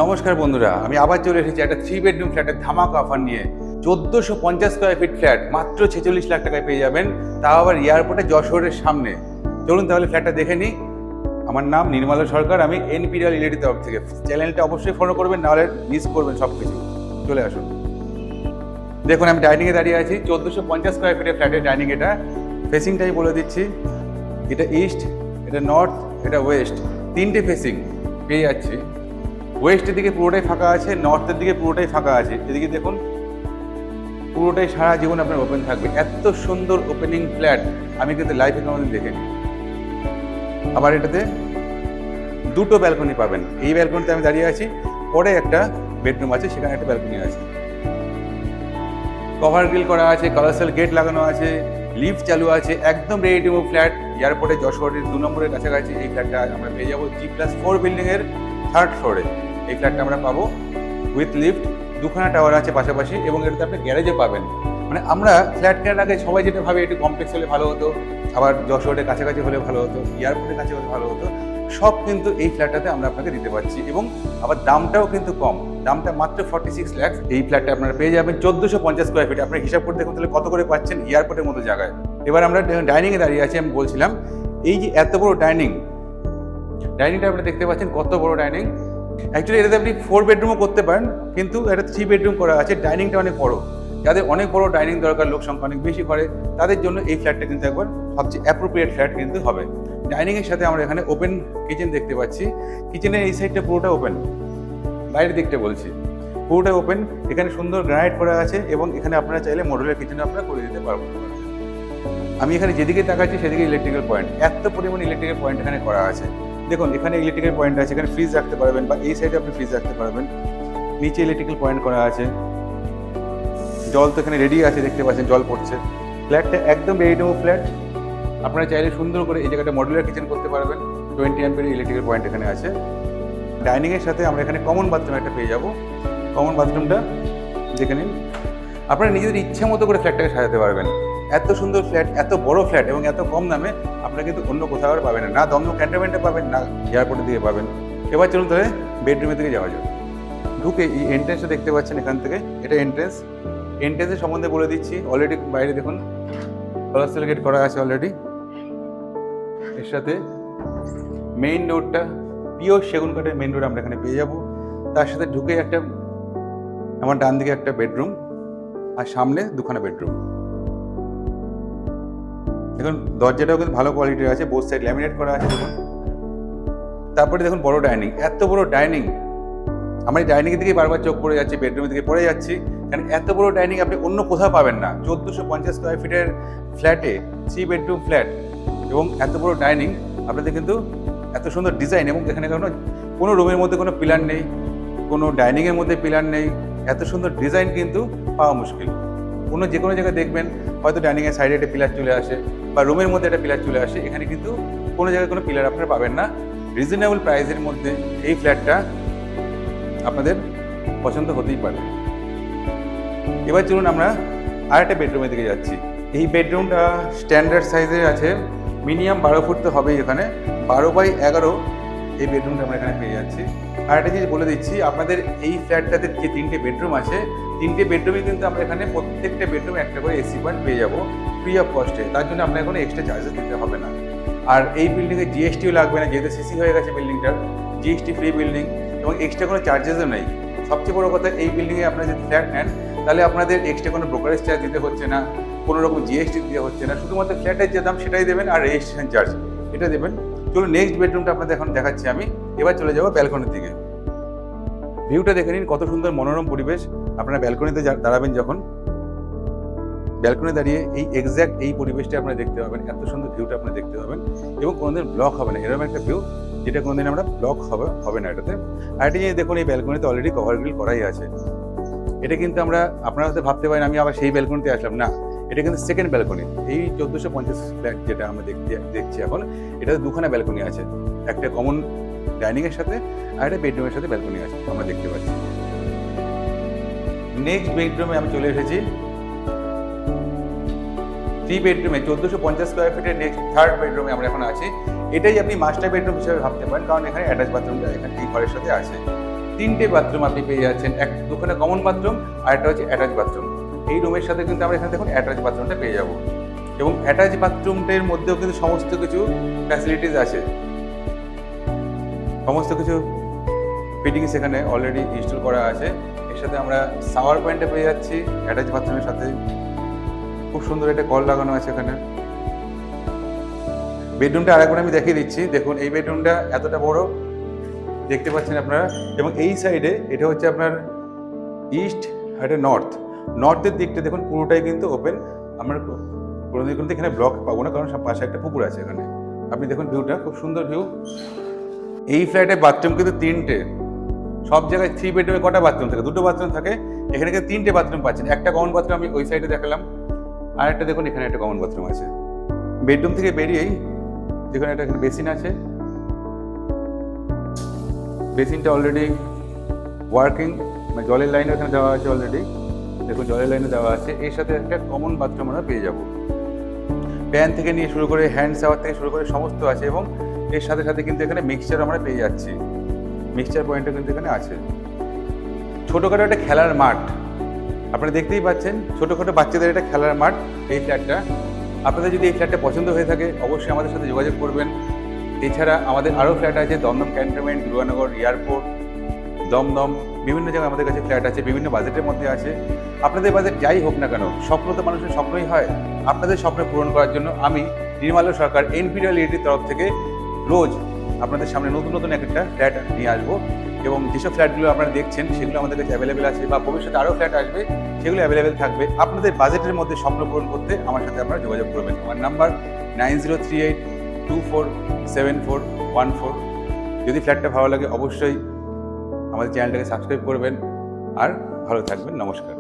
নমস্কার বন্ধুরা, আমি আবার চলে এসেছি একটা 3 বেডরুম ফ্ল্যাটের ধামাকা অফার নিয়ে। 1450 স্কোয়ার ফিট ফ্ল্যাট মাত্র 46 লাখ টাকায় পেয়ে যাবেন, তাও আবার এয়ারপোর্টে যশোরের সামনে। চলুন তাহলে ফ্ল্যাটটা দেখে নিই। আমার নাম নির্মলা সরকার, আমি এনপিডিএল রিলেটিভ তরফ থেকে। চ্যানেলটা অবশ্যই ফলো করবেন, নাহলে মিস করবেন সব কিছু। চলে আসুন। দেখুন আমি ডাইনিংয়ে দাঁড়িয়ে আছি। 1450 স্কোয়ার ফিটের ফ্ল্যাটের ডাইনিং। এটা ফেসিংটাই বলে দিচ্ছি, এটা ইস্ট, এটা নর্থ, এটা ওয়েস্ট, তিনটে ফেসিং পেয়ে যাচ্ছি। ওয়েস্টের দিকে পুরোটাই ফাঁকা আছে, নর্থের দিকে পুরোটাই ফাঁকা আছে। এদিকে দেখুন পুরোটাই সারা জীবন আপনার ওপেন থাকবে। এত সুন্দর ওপেনিং ফ্ল্যাট আমি কিন্তু লাইফে কোনোদিন দেখিনি। আবার এটাতে দুটো ব্যালকনি পাবেন। এই ব্যালকনিতে আমি দাঁড়িয়ে আছি, পরে একটা বেডরুম আছে, সেখানে একটা ব্যালকনি আছে। কভার গ্রিল করা আছে, কালারসেল গেট লাগানো আছে, লিফট চালু আছে, একদম রেডি টু মুভ ফ্ল্যাট। এয়ারপোর্টে যশোরের 2 নম্বরের কাছাকাছি এই ফ্ল্যাটটা আমরা পেয়ে যাবো। G+4 বিল্ডিংয়ের 3rd ফ্লোরে এই ফ্ল্যাটটা আমরা পাবো উইথ লিফট। দুখানা টাওয়ার আছে পাশাপাশি, এবং এটাতে আপনি গ্যারেজও পাবেন। মানে আমরা ফ্ল্যাট কেনার আগে সবাই যেটা ভাবে একটু কমপ্লেক্স হলে ভালো হতো, আবার যশোরের কাছাকাছি হলে ভালো হতো, এয়ারপোর্টের কাছে হলে ভালো হতো। সব কিন্তু এই ফ্ল্যাটটাতে আমরা আপনাকে দিতে পারছি, এবং আবার দামটাও কিন্তু কম। দামটা মাত্র 46 লাখ। এই ফ্ল্যাটটা আপনারা পেয়ে যাবেন 1450 স্কোয়ার ফিট। আপনি হিসাব করে দেখুন তাহলে কত করে পাচ্ছেন এয়ারপোর্টের মতো জায়গায়। এবার আমরা ডাইনিংয়ে দাঁড়িয়ে আছি। আমি বলছিলাম এই যে এত বড় ডাইনিংটা আপনি দেখতে পাচ্ছেন, কত বড় ডাইনিং। অ্যাকচুয়ালি এটাতে আপনি 4 বেডরুমও করতে পারেন, কিন্তু এটা 3 বেডরুম করা আছে। ডাইনিংটা অনেক বড়। যাদের অনেক বড় ডাইনিং দরকার, লোক সংখ্যা অনেক বেশি করে, তাদের জন্য এই ফ্ল্যাটটা কিন্তু একবার সবচেয়ে অ্যাপ্রোপ্রিয়েট ফ্ল্যাট কিন্তু হবে। ডাইনিংয়ের সাথে আমরা এখানে ওপেন কিচেন দেখতে পাচ্ছি। কিচেনের এই সাইডটা পুরোটা ওপেন, বাইরের দিকটা বলছি পুরোটা ওপেন। এখানে সুন্দর গ্রানাইট করা আছে, এবং এখানে আপনারা চাইলে মডুলার কিচেনও আপনারা করে দিতে পারবেন। আমি এখানে যেদিকে তাকাচ্ছি সেদিকে ইলেকট্রিক্যাল পয়েন্ট, এত পরিমাণ ইলেকট্রিক্যাল পয়েন্ট এখানে করা আছে। দেখুন এখানে ইলেকট্রিক্যাল পয়েন্ট আছে, এখানে ফ্রিজ রাখতে পারবেন, বা এই সাইডে আপনি ফ্রিজ রাখতে পারবেন। নিচে ইলেকট্রিক্যাল পয়েন্ট করা আছে। জল তো এখানে রেডি আছে, দেখতে পাচ্ছেন জল পড়ছে। ফ্ল্যাটটা একদম রেডি টু মুভ ফ্ল্যাট। আপনারা চাইলে সুন্দর করে এই জায়গাটা মডুলার কিচেন করতে পারবেন। 20 অ্যাম্পিয়ার ইলেকট্রিক্যাল পয়েন্ট এখানে আছে। ডাইনিংয়ের সাথে আমরা এখানে কমন বাথরুম একটা পেয়ে যাব। কমন বাথরুমটা দেখে নিন। আপনারা নিজেদের ইচ্ছা মতো করে ফ্ল্যাটটাকে সাজাতে পারবেন। এত সুন্দর ফ্ল্যাট, এত বড় ফ্ল্যাট, এবং এত কম দামে আপনারা কিন্তু অন্য কোথাও আর পাবেন না। দমদম ক্যান্টনমেন্টে পাবেন না, এয়ারপোর্টের দিকে পাবেন। এবার চলুন তাহলে বেডরুমের দিকে যাওয়া যাক। ঢুকে এই এন্ট্রেন্সটা দেখতে পাচ্ছেন এখান থেকে, এটা এন্ট্রেন্সের সম্বন্ধে বলে দিচ্ছি। অলরেডি বাইরে দেখুন কালারসেল গেট করা আছে অলরেডি। এর সাথে মেইন ডোরটা পিওর সেগুন কাঠের মেইন ডোর আমরা এখানে পেয়ে যাব। তার সাথে ঢুকে একটা আমার ডান দিকে একটা বেডরুম, আর সামনে দুখানা বেডরুম। দেখুন দরজাটাও কিন্তু ভালো কোয়ালিটির আছে, বোথ সাইড ল্যামিনেট করা আছে দেখুন। তারপরে দেখুন বড় ডাইনিং, এত বড় ডাইনিং। আমার এই ডাইনিংয়ের দিকে বারবার চোখ পড়ে যাচ্ছে, বেডরুমের দিকে পড়ে যাচ্ছি, কারণ এত বড় ডাইনিং আপনি অন্য কোথাও পাবেন না। 1450 স্কোয়ার ফিটের ফ্ল্যাটে 3 বেডরুম ফ্ল্যাট, এবং এত বড় ডাইনিং আপনাদের কিন্তু এত সুন্দর ডিজাইন। এবং এখানে কোনো রুমের মধ্যে কোনো পিলার নেই, কোনো ডাইনিংয়ের মধ্যে পিলার নেই। এত সুন্দর ডিজাইন কিন্তু পাওয়া মুশকিল। যে কোনো জায়গায় দেখবেন হয়তো ডাইনিংয়ের সাইডে একটা পিলার চলে আসে, বা রুমের মধ্যে একটা পিলার চলে আসে। এখানে কিন্তু কোনো জায়গায় কোনো পিলার আপনারা পাবেন না। রিজনেবল প্রাইসের মধ্যে এই ফ্ল্যাটটা আপনাদের পছন্দ হতেই পারে। এবার চলুন আমরা আরেকটা বেডরুমের দিকে যাচ্ছি। এই বেডরুমটা স্ট্যান্ডার্ড সাইজের আছে, মিনিমাম 12 ফুট তো হবেই। এখানে 12x11 এই বেডরুমটা আমরা এখানে পেয়ে যাচ্ছি। আর একটা জিনিস বলে দিচ্ছি, আপনাদের এই ফ্ল্যাটটাতে যে 3টে বেডরুম আছে, 3টে বেডরুমে কিন্তু আমরা এখানে প্রত্যেকটা বেডরুমে একটা করে এসি পয়েন্ট পেয়ে যাবো ফ্রি অফ কস্টে। তার জন্য আপনার কোনো এক্সট্রা চার্জেস দিতে হবে না। আর এই বিল্ডিংয়ে জিএসটিও লাগবে না, যেহেতু সিসি হয়ে গেছে বিল্ডিংটার। জিএসটি ফ্রি বিল্ডিং, এবং এক্সট্রা কোনো চার্জেসও নেই। সবচেয়ে বড় কথা, এই বিল্ডিংয়ে আপনারা যদি ফ্ল্যাট নেন তাহলে আপনাদের এক্সট্রা কোনো ব্রোকারেজ চার্জ দিতে হচ্ছে না, কোনো রকম জিএসটি দিতে হচ্ছে না। শুধুমাত্র ফ্ল্যাটের যে দাম সেটাই দেবেন, আর রেজিস্ট্রেশন চার্জ এটা দেবেন। চলুন নেক্সট বেডরুমটা আপনাদের এখন দেখাচ্ছি আমি। এবার চলে যাবো ব্যালকনির দিকে। ভিউটা দেখে নিন, কত সুন্দর মনোরম পরিবেশ। আপনারা ব্যালকনিতে দাঁড়াবেন, যখন ব্যালকনি দাঁড়িয়ে এই এক্স্যাক্ট এই পরিবেশটা আপনারা দেখতে পাবেন। এত সুন্দর ভিউটা আপনারা দেখতে পাবেন, এবং কোনোদিন ব্লক হবে না। এরকম একটা ভিউ যেটা কোনোদিন আমরা ব্লক হবে না এটাতে। আর এটা যে দেখুন এই ব্যালকনিতে অলরেডি কভার গ্রিল করাই আছে। এটা কিন্তু আপনারা হয়তো ভাবতে পারেন আমি আবার সেই ব্যালকনিতে আসলাম না। এটা কিন্তু সেকেন্ড ব্যালকনি। এই 1450 ফ্ল্যাট যেটা আমরা দেখছি এখন, এটাতে দুখানা ব্যালকনি আছে। একটা কমন ডাইনিংয়ের সাথে, আর একটা বেডরুমের সাথে ব্যালকনি আছে আমরা দেখতে পাচ্ছি। নেক্সট বেডরুমে আমি চলে এসেছি। 3 বেডরুমে 1450 স্কোয়ার ফিটের নেক্সট 3rd বেডরুমে আমরা এখন আছি। এটাই আপনি মাস্টার বেডরুম হিসেবে ভাবতে পারেন, কারণ এখানে অ্যাটাচ বাথরুমটা এখানে এই ঘরের সাথে আছে। 3টে বাথরুম আপনি পেয়ে যাচ্ছেন, দুখানে কমন বাথরুম আর একটা হচ্ছে অ্যাটাচ বাথরুম। এই রুমের সাথে কিন্তু আমরা এখানে দেখুন অ্যাটাচ বাথরুমটা পেয়ে যাবো, এবং অ্যাটাচ বাথরুমটার মধ্যেও কিন্তু সমস্ত কিছু ফ্যাসিলিটিস আছে, সমস্ত কিছু ফিটিংস এখানে অলরেডি ইনস্টল করা আছে। এর সাথে আমরা শাওয়ার পয়েন্টে পেয়ে যাচ্ছি অ্যাটাচ বাথরুমের সাথে, খুব সুন্দর একটা কল লাগানো আছে এখানে। বেডরুমটা আরেকবার আমি দেখিয়ে দিচ্ছি, দেখুন এই বেডরুমটা এতটা বড় দেখতে পাচ্ছেন আপনারা, এবং এই সাইডে এটা হচ্ছে আপনার ইস্ট আর এটা নর্থের দিকটা দেখুন পুরোটাই কিন্তু ওপেন। আমরা কোনোদিন কিন্তু এখানে ব্লক পাবো না, কারণ পাশে একটা পুকুর আছে এখানে। আপনি দেখুন ভিউটা, খুব সুন্দর ভিউ। এই ফ্ল্যাটে বাথরুম কিন্তু 3টে, সব জায়গায় 3 বেডরুমে কটা বাথরুম থাকে, 2টো বাথরুম থাকে, এখানে কিন্তু 3টে বাথরুম পাচ্ছেন। একটা কমন বাথরুম আমি ওই সাইডে দেখালাম, আর একটা দেখুন এখানে একটা কমন বাথরুম আছে। বেডরুম থেকে বেরিয়েই দেখুন একটা এখানে বেসিন আছে, বেসিনটা অলরেডি ওয়ার্কিং, মানে জলের লাইনও এখানে দেওয়া আছে অলরেডি, দেখুন জলের লাইনে দেওয়া আছে। এর সাথে একটা কমন বাথরুম আমরা পেয়ে যাব, প্যান থেকে নিয়ে শুরু করে হ্যান্ড শাওয়ার থেকে শুরু করে সমস্ত আছে, এবং এর সাথে সাথে কিন্তু এখানে মিক্সচার আমরা পেয়ে যাচ্ছি, মিক্সচার পয়েন্টও কিন্তু এখানে আছে। ছোটোখাটো একটা খেলার মাঠ আপনারা দেখতেই পাচ্ছেন, ছোটোখাটো বাচ্চাদের একটা খেলার মাঠ এই ফ্ল্যাটটা। আপনাদের যদি এই ফ্ল্যাটটা পছন্দ হয়ে থাকে অবশ্যই আমাদের সাথে যোগাযোগ করবেন। এছাড়া আমাদের আরও ফ্ল্যাট আছে দমদম ক্যান্টনমেন্ট, দুর্গানগর এয়ারপোর্ট, দমদম, বিভিন্ন জায়গায় আমাদের কাছে ফ্ল্যাট আছে, বিভিন্ন বাজেটের মধ্যে আছে। আপনাদের বাজেট যাই হোক না কেন, স্বপ্ন তো মানুষের স্বপ্নই হয়। আপনাদের স্বপ্ন পূরণ করার জন্য আমি নির্মাল্য সরকার এনপিডিএল লিমিটেডের তরফ থেকে রোজ আপনাদের সামনে নতুন নতুন একটা ফ্ল্যাট নিয়ে আসবো, এবং যেসব ফ্ল্যাটগুলো আপনারা দেখছেন সেগুলো আমাদের কাছে অ্যাভেলেবেল আছে, বা ভবিষ্যতে আরও ফ্ল্যাট আসবে সেগুলো অ্যাভেলেবেল থাকবে। আপনাদের বাজেটের মধ্যে স্বপ্ন পূরণ করতে আমার সাথে আপনারা যোগাযোগ করবেন। আমার নাম্বার 9038247414। যদি ফ্ল্যাটটা ভালো লাগে অবশ্যই আমাদের চ্যানেলটাকে সাবস্ক্রাইব করবেন, আর ভালো থাকবেন। নমস্কার।